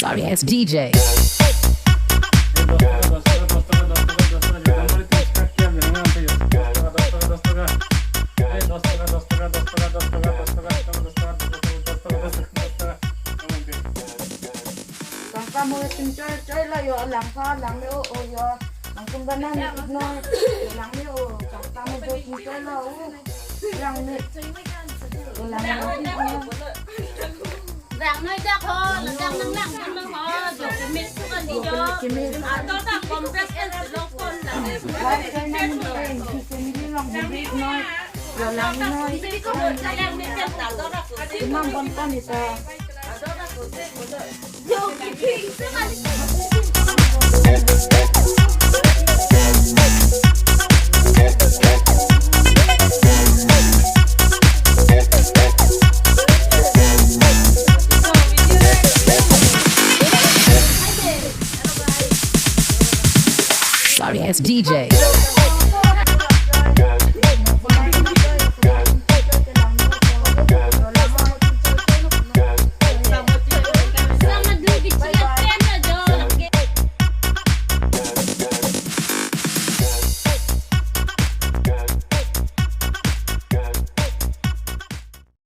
Sorry ass DJ. Kamu Choi lah yo lang yo yo lang kung ganan no lang yo kamu Choi lah lang ni Rạng nơi ra kho là đang nắng nắng trong nó kho rồi cái miếng cũng ăn đi cho đó là compress and local là cái này cái lòng đi nói rồi lang nói cái có một cái đang bên trong đó là cái măng con đi ta vô cái gì chứ mà Sorry ass DJ.